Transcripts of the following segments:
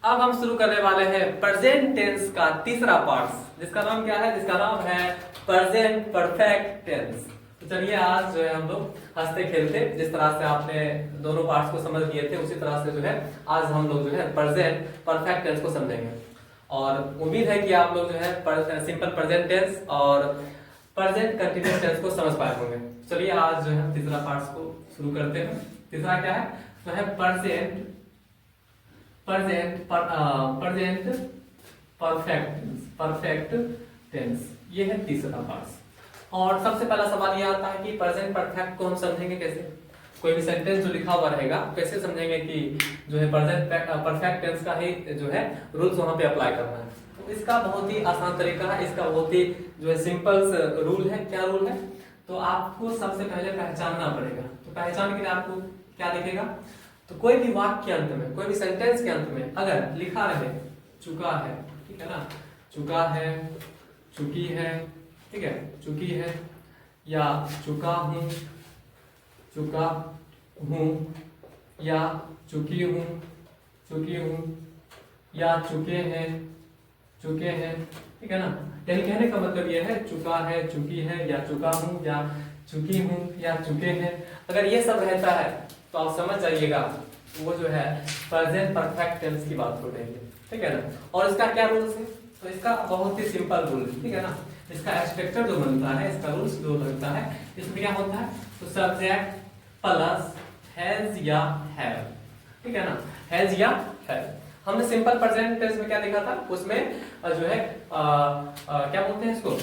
अब हम शुरू करने वाले हैं प्रेजेंट टेंस का तीसरा पार्ट, जिसका नाम क्या है? जिसका नाम है प्रेजेंट परफेक्ट टेंस। तो चलिए आज जो है हम लोग हंसते खेलते, जिस तरह से आपने दोनों पार्ट्स को समझ लिए थे उसी तरह से जो है आज हम लोग जो है प्रेजेंट परफेक्ट टेंस को समझेंगे। और उम्मीद है कि आप लोग जो है सिंपल प्रेजेंट टेंस और प्रेजेंट कंटिन्यूअस टेंस को समझ पाए होंगे। चलिए आज जो है तीसरा पार्ट को शुरू करते हैं। तीसरा क्या है? तो है प्रेजेंट परफेक्ट टेंस। ये है तीसरा पार्ट। और सबसे पहला सवाल ये आता है कि प्रेजेंट परफेक्ट को हम समझेंगे कैसे? कोई भी सेंटेंस जो लिखा हुआ रहेगा कैसे समझेंगे कि जो है प्रेजेंट परफेक्ट टेंस का ही जो है रूल्स वहां पे अप्लाई करना है। तो इसका बहुत ही आसान तरीका है, इसका बहुत ही जो है सिंपल रूल है। क्या रूल है? तो आपको सबसे पहले पहचानना पड़ेगा। तो पहचान के लिए आपको क्या लिखेगा? तो कोई भी वाक्य के अंत में, कोई भी सेंटेंस के अंत में अगर लिखा रहे चुका है, ठीक है ना, चुका है, चुकी है, ठीक है, चुकी है, या चुका हूं, चुका हूं, या चुकी हूं, चुकी हूं, या चुके हैं, चुके हैं, ठीक है ना। यानी कहने का मतलब यह है चुका है, चुकी है, या चुका हूं, या चुकी हूं, या चुके हैं। अगर ये सब रहता है तो आप समझ जाइएगा वो जो है प्रेजेंट परफेक्ट टेंस की बात हो रही है, ठीक है ना। और इसका क्या रूल्स है? तो इसका बहुत ही सिंपल रूल है, ठीक है ना। इसका स्ट्रक्चर जो बनता है, इसका रूल्स जो बनता है, इसमें क्या होता है? तो सब्जेक्ट प्लस हैज या हैव, ठीक है ना, हैज या हैव। हमने सिंपल प्रेजेंट टेंस में क्या देखा था? उसमें जो है क्या बोलते हैं इसको,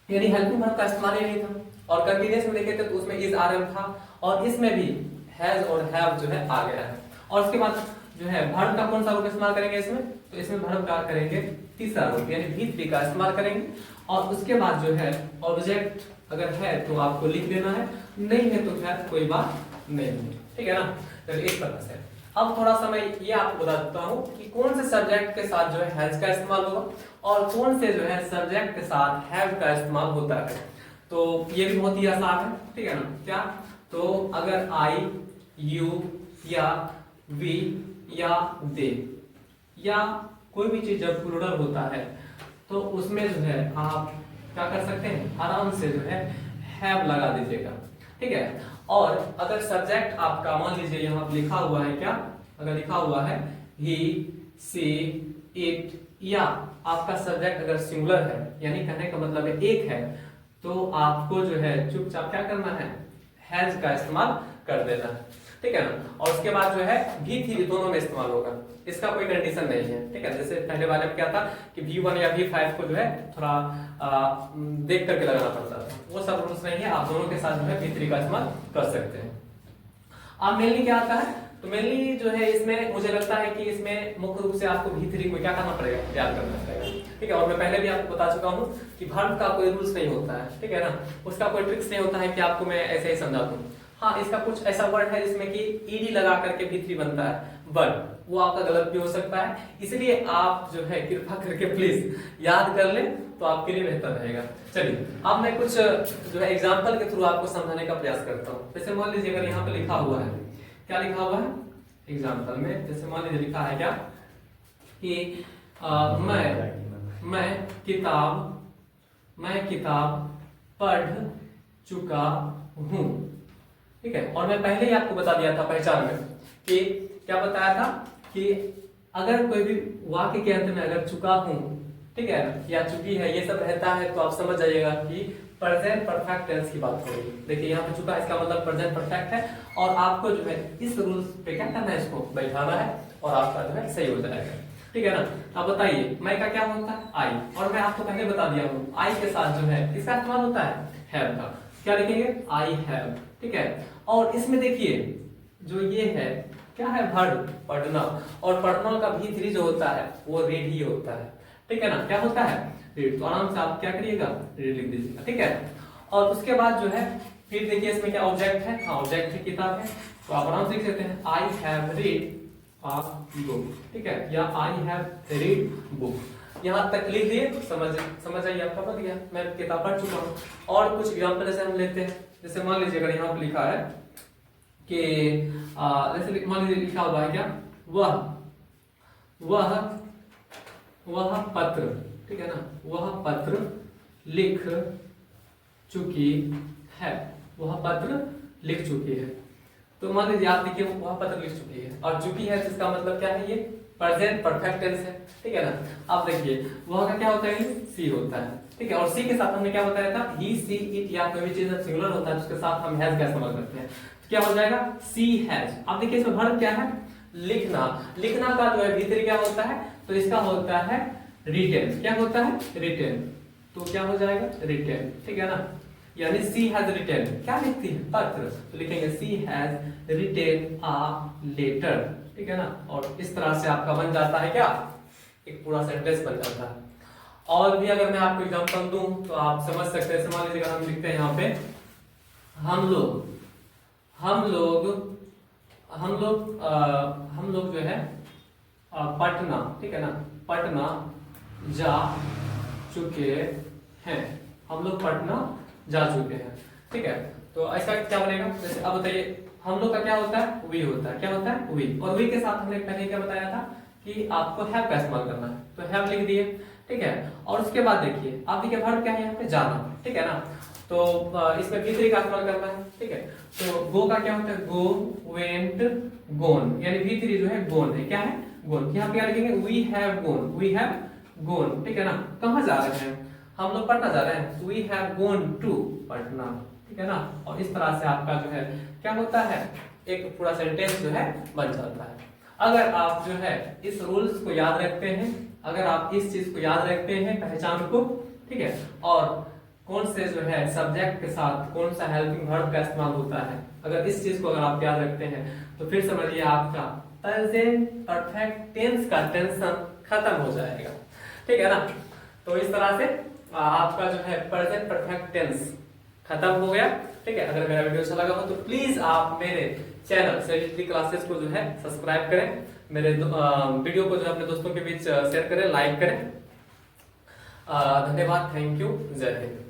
यानी हेल्पिंग वर्ब का इस्तेमाल ही नहीं था। और कंटिन्यूअस में देखे थे तो उसमें इज आर एम था, और इसमें भी हैज और हैव जो है आ गया है। और उसके बाद जो है वर्ब का कौन सा रूप इस्तेमाल करेंगे इसमें? तो इसमें वर्ब का करेंगे तीसरा रूप, यानी भी का इस्तेमाल करेंगे। और उसके बाद जो है ऑब्जेक्ट अगर है तो आपको लिख देना है, नहीं है तो खैर कोई बात नहीं है, ठीक है ना। तो इस तरह से अब थोड़ा सा मैं ये आपको बता देता हूँ कि कौन से सब्जेक्ट के साथ जो है हैज का इस्तेमाल होगा और कौन से जो है सब्जेक्ट के साथ हैव का इस्तेमाल होता है। तो ये भी बहुत ही आसान है, ठीक है ना। क्या? तो अगर आई, यू, या वी, या दे, या कोई भी चीज जब प्लूरल होता है तो उसमें जो है आप क्या कर सकते हैं? आराम से जो है हैव लगा दीजिएगा, ठीक है। और अगर सब्जेक्ट आपका मान लीजिए यहाँ लिखा हुआ है, क्या अगर लिखा हुआ है ही, सी, इट, या आपका सब्जेक्ट अगर सिंगुलर है, यानी कहने का मतलब है एक है, तो आपको जो है चुपचाप क्या करना है? हैज का इस्तेमाल कर देना है, ठीक है ना। और उसके बाद जो है भी थी दोनों में इस्तेमाल होगा, इसका कोई कंडीशन नहीं है, ठीक है। जैसे पहले वाले में क्या था कि V1 या V5 को जो है थोड़ा देख करके लगाना पड़ता था, वो सब रूल्स नहीं है। आप दोनों के साथ जो है V3 का इस्तेमाल कर सकते हैं। अब मेनली क्या आता है? तो मेनली जो है इसमें मुझे लगता है कि इसमें मुख्य रूप से आपको V3 को क्या करना पड़ेगा? याद करना पड़ेगा, ठीक है। और मैं पहले भी आपको बता चुका हूँ कि वर्ब का कोई रूल्स नहीं होता है, ठीक है ना, उसका कोई ट्रिक्स नहीं होता है कि आपको मैं ऐसे ही समझा दूं। हाँ, इसका कुछ ऐसा वर्ड है जिसमें कि ईडी लगा करके V3 बनता है, बट वो आपका गलत भी हो सकता है, इसलिए आप जो है कृपा करके प्लीज याद कर लें तो आपके लिए बेहतर रहेगा। चलिए अब मैं कुछ जो है एग्जांपल के थ्रू आपको समझाने का प्रयास करता हूँ। जैसे मान लीजिए अगर यहाँ पे लिखा हुआ है, क्या लिखा हुआ है एग्जाम्पल में? जैसे मान लीजिए लिखा है क्या कि मैं किताब पढ़ चुका हूँ, ठीक है। और मैं पहले ही आपको बता दिया था पहचान में कि क्या बताया था कि अगर कोई भी वाक्य के अंत में अगर चुका हूँ, ठीक है, या चुकी है, ये सब रहता है तो आप समझ जाइएगा कि प्रेजेंट परफेक्ट टेंस की बात हो रही है। देखिए यहाँ पे चुका, इसका मतलब प्रेजेंट परफेक्ट है, और आपको जो है इस रूल्स पे क्या करना है? इसको बैठाना है और आपका जो है सही हो जाएगा, ठीक है ना। अब बताइए मैं का क्या होता है? आई। और मैं आपको पहले बता दिया हूँ आई के साथ जो है किसका इस्तेमाल होता है? हैव का। क्या लिखेंगे? आई हैव, ठीक है। और इसमें देखिए जो ये है क्या है? वर्ब, पढ़ना। और पढ़ना का V3 जो होता है वो रीड ही होता है, ठीक है ना। क्या होता है? रीड। तो आराम से आप क्या करिएगा? रीड लिख दीजिएगा, ठीक है। और उसके बाद जो है फिर देखिए इसमें क्या ऑब्जेक्ट है? हाँ, ऑब्जेक्ट है किताब है, तो आप आराम से लिख सकते हैं I have read a book, ठीक है, या आई हैव रीड बुक। यहाँ तक लिख दिए, समझ आइए आपका बन गया, मैं किताब पढ़ चुका हूँ। और कुछ एग्जाम्पल जैसे हम लेते हैं, जैसे मान लीजिए अगर यहाँ पे लिखा है कि जैसे मान लीजिए लिखा हुआ है क्या? वह पत्र, ठीक है ना, वह पत्र लिख चुकी है, वह पत्र लिख चुकी है। तो मान लीजिए आप देखिए वह पत्र लिख चुकी है, और चुकी है जिसका मतलब क्या है, ये प्रेजेंट परफेक्ट टेंस है, ठीक है ना। अब देखिए वह का क्या होता है, सी होता है, ठीक है। और सी के साथ हमने क्या बताया था, ही सी इट या कोई भी चीज सिंगुलर होता है उसके साथ हम हैज का इस्तेमाल करते हैं। तो क्या हो जाएगा, सी हैज। अब देखिए इसमें वर्ब क्या है, लिखना। लिखना का जो है भीतरी क्या होता है, तो इसका होता है रिटेन। क्या होता है, रिटेन। तो क्या हो जाएगा, रिटेन, ठीक है ना। यानी सी हैज रिटेन, क्या लिखती है, पत्र। तो लिखेंगे सी हैज रिटेन आ लेटर, ठीक है ना। और इस तरह से आपका बन जाता है क्या, एक पूरा सेंटेंस बन जाता है। और भी अगर मैं आपको एग्जांपल दूं तो आप समझ सकते हैं। मान लीजिए हम लिखते हैं यहाँ पे, हम लोग जो है पटना, ठीक है ना, पटना जा चुके हैं, हम लोग पटना जा चुके हैं, ठीक है। तो ऐसा क्या बनेगा, जैसे अब बताइए हम लोग का क्या होता है, वी होता है। क्या होता है, वी। और वी के साथ हमने पहले क्या बताया था कि आपको हैव का इस्तेमाल करना है, तो हैव लिख दिए, ठीक है। और उसके बाद देखिए आप देखिए वर्ब क्या है यहाँ पे, जाना, ठीक है ना। तो इसमें भीतरी का इस्तेमाल करना है, ठीक है। तो गो का क्या होता है, गो, वेंट, गोन, यानी भीतरी जो है गोन है। क्या है, गोन। यहाँ पे क्या लिखेंगे, we have gone, we have gone, ठीक है ना। कहाँ जा रहे हैं, हम लोग पटना जा रहे हैं, we have gone to Patna, ठीक है ना। और इस तरह से आपका जो है क्या होता है, एक पूरा सेंटेंस जो है बन जाता है। अगर आप जो है इस रूल्स को याद रखते हैं, अगर आप इस चीज को याद रखते हैं, पहचान को, ठीक है, और कौन से जो है सब्जेक्ट के साथ कौन सा हेल्पिंग वर्ब का इस्तेमाल होता है, अगर इस चीज को अगर आप याद रखते हैं तो फिर समझिए आपका प्रेजेंट परफेक्ट टेंस का टेंशन खत्म हो जाएगा, ठीक है ना। तो इस तरह से आपका जो है प्रेजेंट परफेक्ट टेंस खत्म हो गया, ठीक है। अगर मेरा वीडियो अच्छा लगा हो तो प्लीज आप मेरे चैनल सेलिटरी क्लासेस को जो है सब्सक्राइब करें, मेरे वीडियो को जो है अपने दोस्तों के बीच शेयर करें, लाइक करें। धन्यवाद, थैंक यू, जय हिंद।